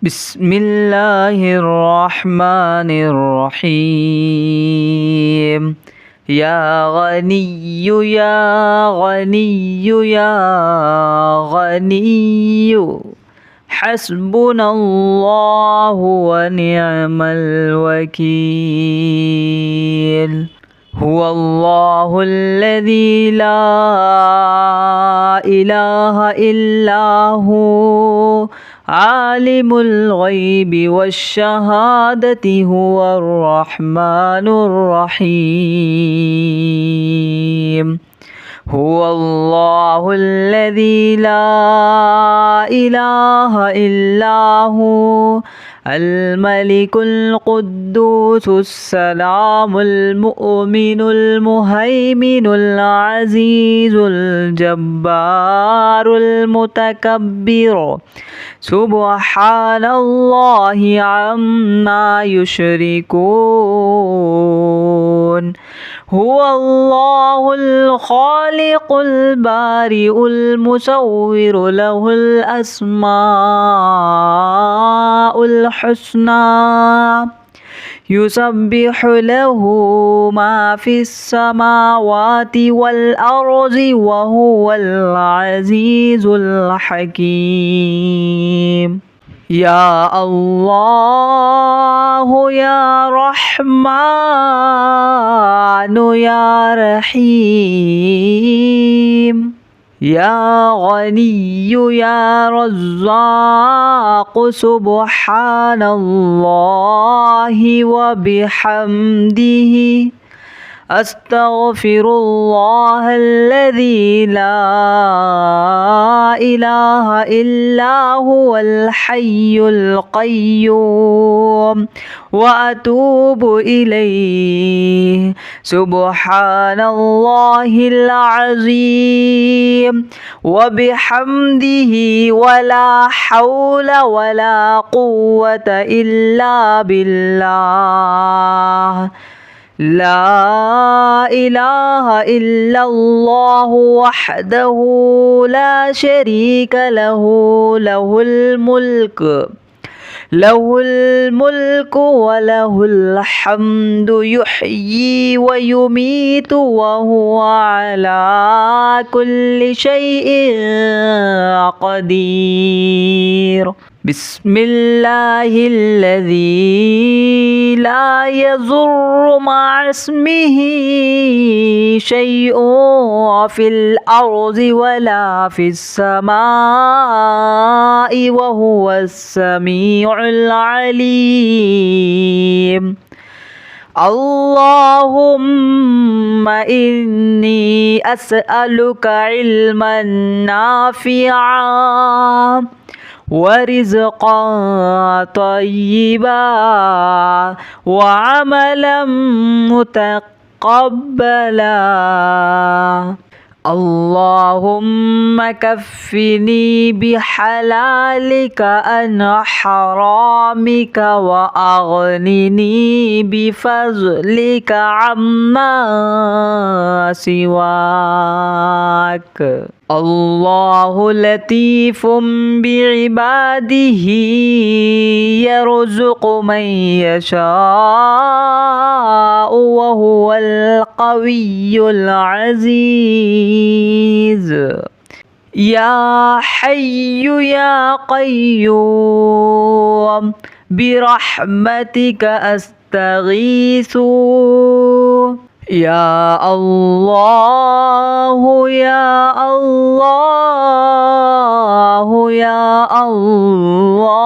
بسم الله الرحمن الرحيم. يا غني يا غني يا غني حسبنا الله ونعم الوكيل. هو الله الذي لا إله إلا هو عالم الغيب والشهادة هو الرحمن الرحيم. هو الله الذي لا إله إلا هو الملك القدوس السلام المؤمن المهيمن العزيز الجبار المتكبر سبحان الله عما يشركون. هو الله الخالق البارئ المصور له الأسماء الحسنى يسبح له ما في السماوات والأرض وهو العزيز الحكيم. يا الله يا رحمن يا رحيم. يا غني يا رزاق سبحان الله وبحمده أستغفر الله الذي لا إله إلا هو الحي القيوم وأتوب إليه. سبحان الله العظيم وبحمده ولا حول ولا قوة إلا بالله. لا إله إلا الله وحده لا شريك له له الملك وله الحمد يحيي ويميت وهو على كل شيء قدير. بسم الله الذي لا يضر مع اسمه شيء في الأرض ولا في السماء وهو السميع العليم. اللهم إني أسألك علما نافعا ورزقا طيبا وعملا متقبلا. اللهم كفني بحلالك عن حرامك وأغنني بفضلك عما سواك. الله لطيف بعباده يرزق من يشاء وهو القوي العزيز. يا حي يا قيوم برحمتك أستغيث. يا الله يا الله يا الله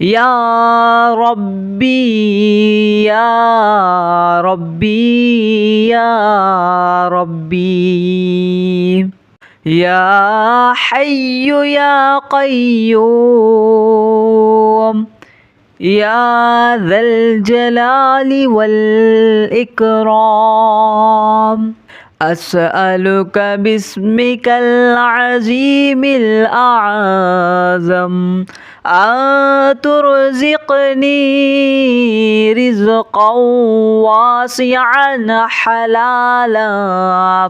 يا ربي يا ربي يا ربي. يا حي يا قيوم يا ذا الجلال والإكرام أسألك باسمك العظيم الأعظم أن ترزقني رزقا واسعا حلالا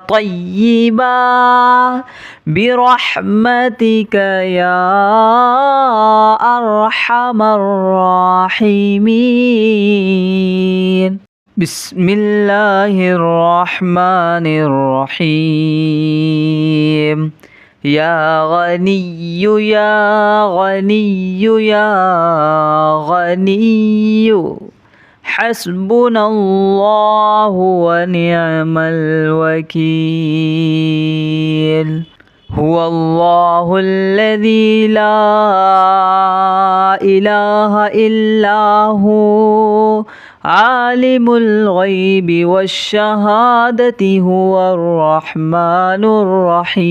طيبا برحمتك يا أرحم الراحمين. بسم الله الرحمن الرحيم. يا غني يا غني يا غني حسبنا الله ونعم الوكيل. هو الله الذي لا إله إلا هو عالم الغيب والشهادة هو الرحمن الرحيم.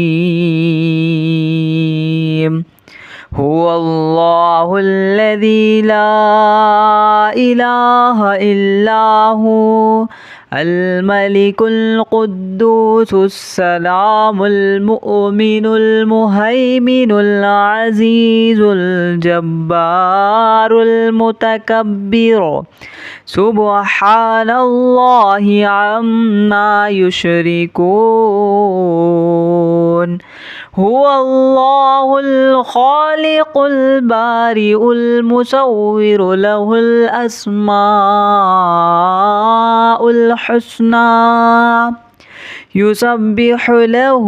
هو الله الذي لا إله إلا هو الملك القدوس السلام المؤمن المهيمن العزيز الجبار المتكبر سبحان الله عما يشركون. هو الله الخالق البارئ المصور له الأسماء الحسنى يسبح له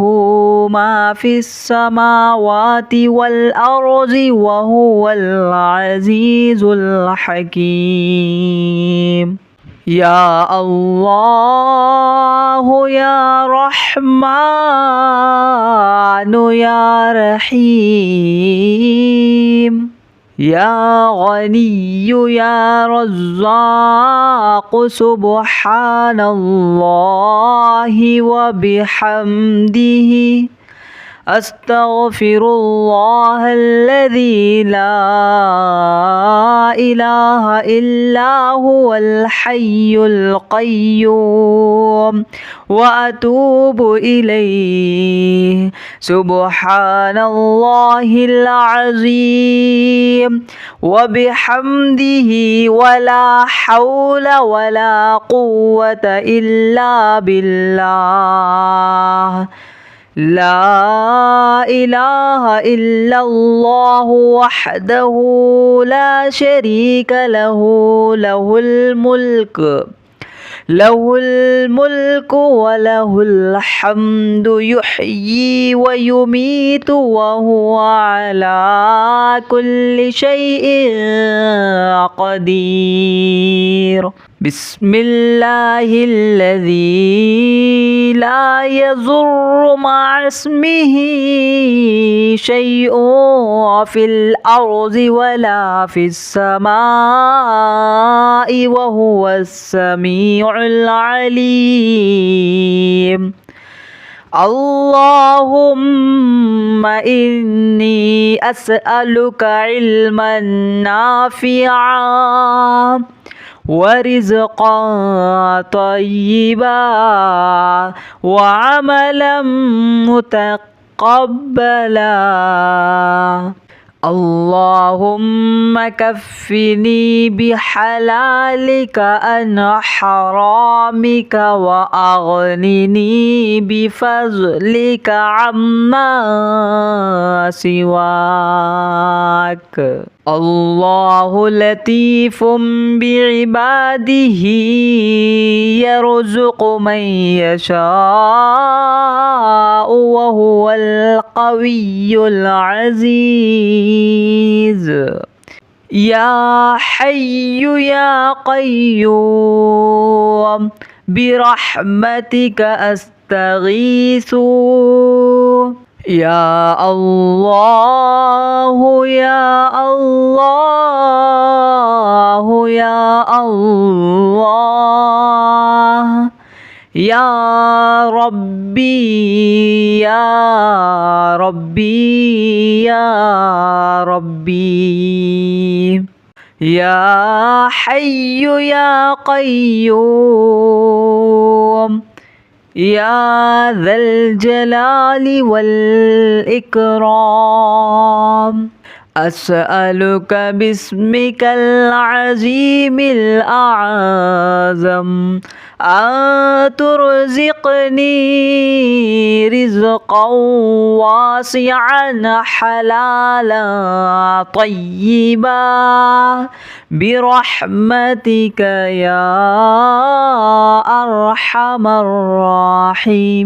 ما في السماوات والأرض وهو العزيز الحكيم. يا الله يا رحمن يا رحيم. يا غني يا رزاق سبحان الله وبحمده أستغفر الله الذي لا إله إلا هو الحي القيوم وأتوب إليه. سبحان الله العظيم وبحمده ولا حول ولا قوة إلا بالله. لا إله إلا الله وحده لا شريك له له الملك وله الحمد يحيي ويميت وهو على كل شيء قدير. بسم الله الذي لا يضر مع اسمه شيء في الأرض ولا في السماء وهو السميع العليم. اللهم إني أسألك علما نافعا ورزقا طيبا وعملا متقبلا. اللهم كفني بحلالك عن حرامك وأغنني بفضلك عما سواك. الله لطيف بعباده يرزق من يشاء وهو القوي العزيز. يا حي يا قيوم برحمتك أستغيث. يا الله يا الله يا الله يا ربي يا ربي يا ربي. يا حي يا قيوم يا ذا الجلال والإكرام. أسألك باسمك العظيم الأعظم أن ترزقني رزقا واسعا حلالا طيبا برحمتك يا أرحم الراحمين.